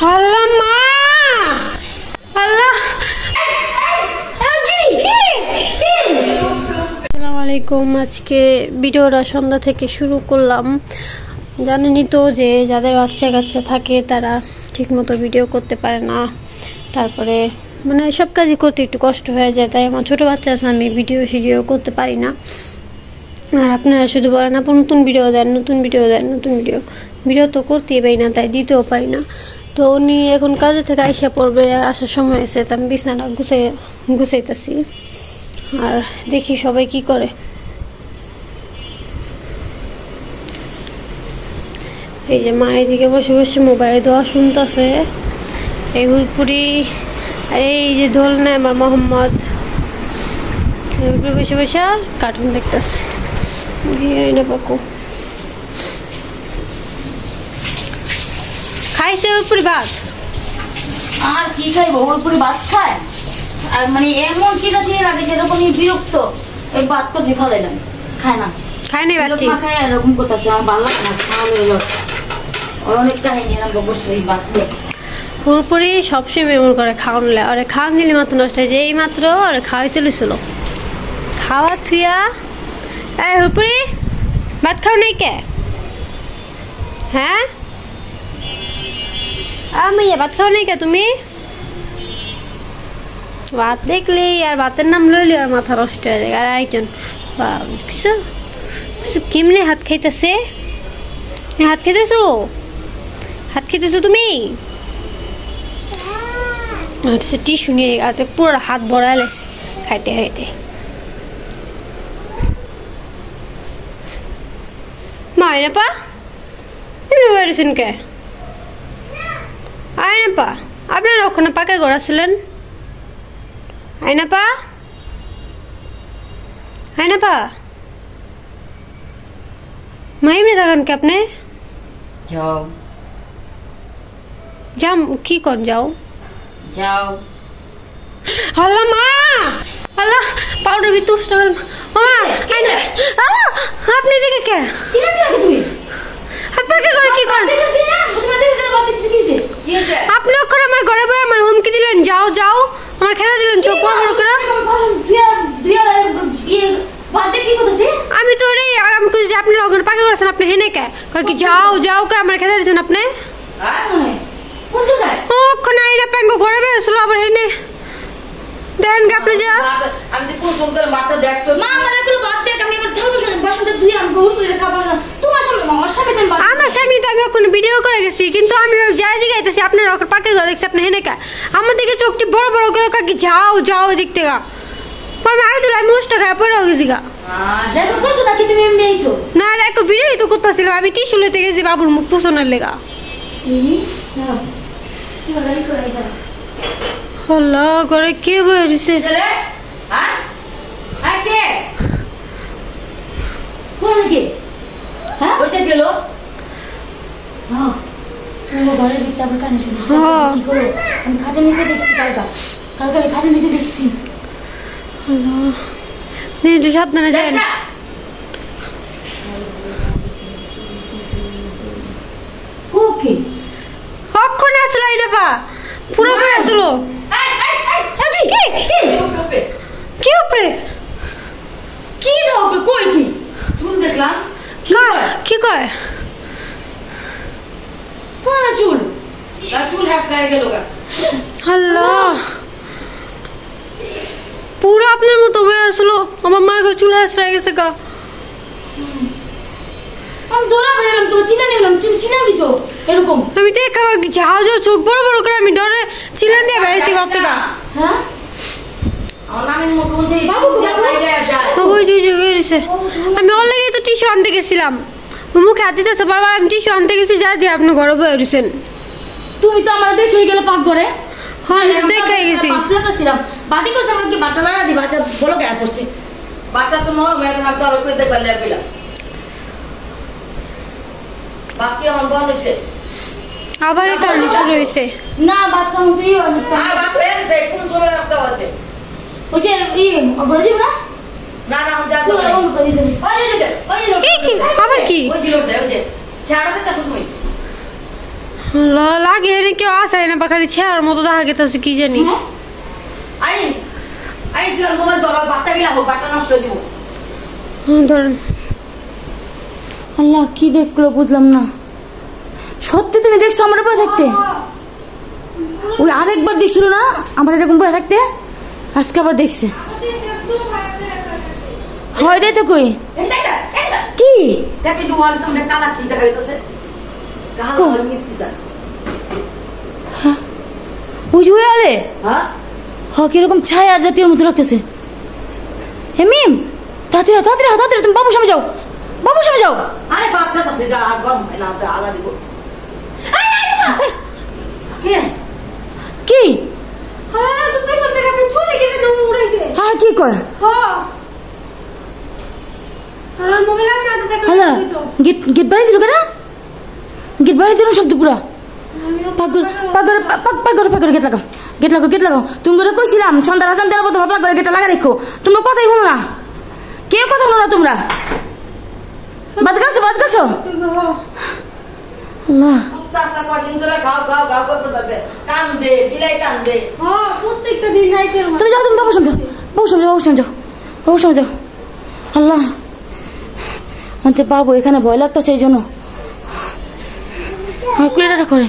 আল্লাহ মা আল্লাহ। আসসালামু আলাইকুম। আজকে ভিডিওটা সন্ধ্যা থেকে শুরু করলাম। জানেনই তো যে যাদের বাচ্চা কাচ্চা থাকে তারা ঠিকমতো ভিডিও করতে পারে না, তারপরে মানে সব কাজই করতে একটু কষ্ট হয়ে যায়। তাই আমার ছোটো বাচ্চা আছে, আমি ভিডিও করতে পারি না। আর আপনারা শুধু বলেন আপনি নতুন ভিডিও দেন, নতুন ভিডিও তো করতেই পারি না, তাই দিতেও পারি না। তো উনি এখন কাজে থেকে আইসা পড়বে, আসার সময় এসে তো আমি বিছানা গুছাইতেছি। আর দেখি সবাই কি করে। এই যে মা এদিকে বসে বসে মোবাইলে দোয়া শুনতেছে, এই হুলপুরি। আর এই যে দোল নেয় আমার মোহাম্মদ, বসে বসে কার্টুন দেখতেছে। পাকো খাইছে হুলপুরি ভাত, আর কি খাইবো? হুলপুরি ভাত খায় আর মানে এমন চিল্লাচিল্লি লাগে সেরকমই বিরক্ত। এই ভাত তো ফালাইলাম, খায় না, খায় নাই বাচ্চি খায় এরকম করতেছে। আমার ভালো লাগে না, খাওয়ালো এলো অনেক কাহিনী এরকম বসে এই ভাত পুরোপুরি সবসময় মেমোর করে খাওয়ানলে। ওরে খাওয়ান দিলে মাত্র নষ্ট হয়ে যায়। এই মাত্র ওরে খাওয়াই চলেছিল, খাওয়া থুয়া। এই হুলপুরি ভাত খাও নাই কে? হ্যাঁ মাইয়া ভাত খাও নাই কে তুমি? ভাত দেখলি আর ভাতের নাম লইলি আর মাথা নষ্ট হয়ে যায়। আর একজন কেমনে হাত খাইতেছে, হাত খেতেছো তুমি? টিস্যু নিয়ে পুরো হাত ভরা লাগছে খাইতে খাইতে। মা আয় না পা, এমনি বেরোছেন কে? আয় না পা, আপনারা ওখানে পাকা ঘর ছিলেন। আয় না পা, আয় না পা। মা এমনি থাকেন কে আপনি? যাও যাও কি কর, যাও যাও। আল্লাহ মা আল্লাহ, পাউডার ভি তুষ্ট হল। আপনি দেখে কে তুমি আপনাকে করে কি করেন? আপনি ওখানে আমার ঘরে বসে আমার হুমকি দিলেন, যাও যাও, আমার খেলা দিলেন চোখ বড় বড় করে। আমি তো রে আমি যে আপনি ওখানে পাখি করেছেন, আপনি হেনে কে কয় কি যাও যাও কে আমার খেলা দিয়েছেন আপনি? ওখানে আইনা প্যাঙ্গো ঘরে বেসলো আবার হেনে দেন কে আপনি? যা আমি তো কোন ফোন করে মাথা দেখতো মা, আমার এগুলো বাদ দেখ। আমি এবার থালবো বাসনটা ধুই আমি গরু করে খাবো না। তোমার সামনে আমার সামনে আমার সামনে তো আমি ওখানে ভিডিও করে গেছি, কিন্তু আমি যাই জিগাইতেছি আপনার ওখানে পাখির ঘর দেখছি আপনি হেনে কে? আমার দিকে চোখটি বড় বড় করে কাকি যাও যাও দিক থেকে। আমি আগে দিল আমি উষ্টা খায় পড়ে গেছি গা। রেকর্ড করছো নাকি তুমি এমনি আইছো? না রেকর্ড ভিডিও তো করতেছিলাম, আমি টিস্যু লইতে গেছি বাবুর মুখ পোষণের লেগা। আল্লাহ করে কে বইছে? খাটের নিচে দেখছি, কালকে আমি খাটের নিচে দেখছি। সাবধানে যায় না। কখন আসলো এটা পা পুরো করে আসলো? কি উপরে কি দাও কই কি চুল দেখলাম? কি কয় কোন চুল? চুল হাস গায়ে গেল গা। আল্লাহ পুরো আপনার মতো হয়ে আসলো। আমার মাকে চুল হাস হয়ে গেছে গা। আমি দৌড়া বেরোলাম, তুমি চিনা নিলাম, তুমি চিনা দিছো এরকম। আমি দেখা যাও যাও চোখ বড় বড় করে আমি ডরে চিলান দিয়ে বেড়েছি ঘর থেকে। হ্যাঁ আমি ওর লেগে তো টিস্যু আনতে গেছিলাম, মুখে হাত দিতেছে বারবার। আমি টিস্যু আনতে গেছি, যা দিয়ে আপনি ঘরে বেরোছেন। তুমি তো আমার দেখে গেলে পাক করে। হ্যাঁ আমি তো দেখে গেছি। বাদি করছে আমাকে বাটা না দি বাটা বলো গায়ে পড়ছে। বাটা তো নরম হয়ে থাকতো আর উপরে দেখবার লাগবিলা। বাকি আমার বন্ধ হইছে, আবার এই কারণে শুরু হইছে। না বাত কাম তুই অনেক না বাত হইছে কোন সময় রাখতে আছে? ওই যে ই ঘরে যাবো না? না না हम जाते हैं। ওই যে কি আবার কি? ওই যে লোক দেয় ওই যে ছাড়া কে কাছে তুমি লাগে এনে কেউ আসাই না বা খালি ছেঁড়ার মতো দেখা গেছে কি জানি। আই আই তোর মোবাইল ধরো, বাচ্চা গিলা হোক, বাচ্চা নষ্ট হয়ে যাবো। ধরেন। আল্লাহ কি দেখলো বুঝলাম না। সত্যি তুমি দেখছো আমার বয়ে থাকতে? ওই আরেকবার দেখছিল না আমার এরকম বয়ে থাকতে, আজকে আবার দেখছে। হয় রে তো কই কি দেখে যে ওয়াল সামনে কালা কি দেখা যাচ্ছে, কালা আর মিষ্টি যা বুঝুয়ে আলে। হ্যাঁ হ্যাঁ কিরকম ছায়া জাতীয় মতো লাগতেছে। হে মিম তাড়াতাড়ি তাড়াতাড়ি তাড়াতাড়ি তুমি বাবুর সামনে যাও, বাবুর সামনে যাও। আরে বাপ কাছে গা গরম হয় না, আলা দিব। কি হ্যাঁ তুমি পেছন থেকে আপনি ছুটে গেলে নো উড়াইছে। হ্যাঁ কি কয়? হ্যাঁ হ্যাঁ মোবাইল আমার হাতে থাকে। হ্যালো গিট গিট বাড়ি দিল কেন? গিট বাড়ি দিল শব্দ পুরা পাগর পাগর পাগর পাগর গেট লাগাও, গেট লাগাও, গেট লাগাও। তুমি করে কইছিলাম সন্ধ্যা রাজান দেব তোমার পাগর গেটটা লাগা রাখো। তোমরা কথাই বলো না, কেউ কথা বলো না তোমরা। বাদ করছো বাদ করছো। আল্লাহ তাসা কদিন ধরে খাও খাও খাও করতেছে, কান্দে বিলাই কান্দে। হ্যাঁ প্রত্যেকটা দিন রাইতে। তুমি যাও, তুমি বাবু সামনে যাও, বাবু সামনে যাও, বাবু সামনে যাও, বাবু সামনে যাও। আল্লাহ আমাদের বাবু এখানে ভয় লাগতেছে এই জন্য। আর কুড়িটা করে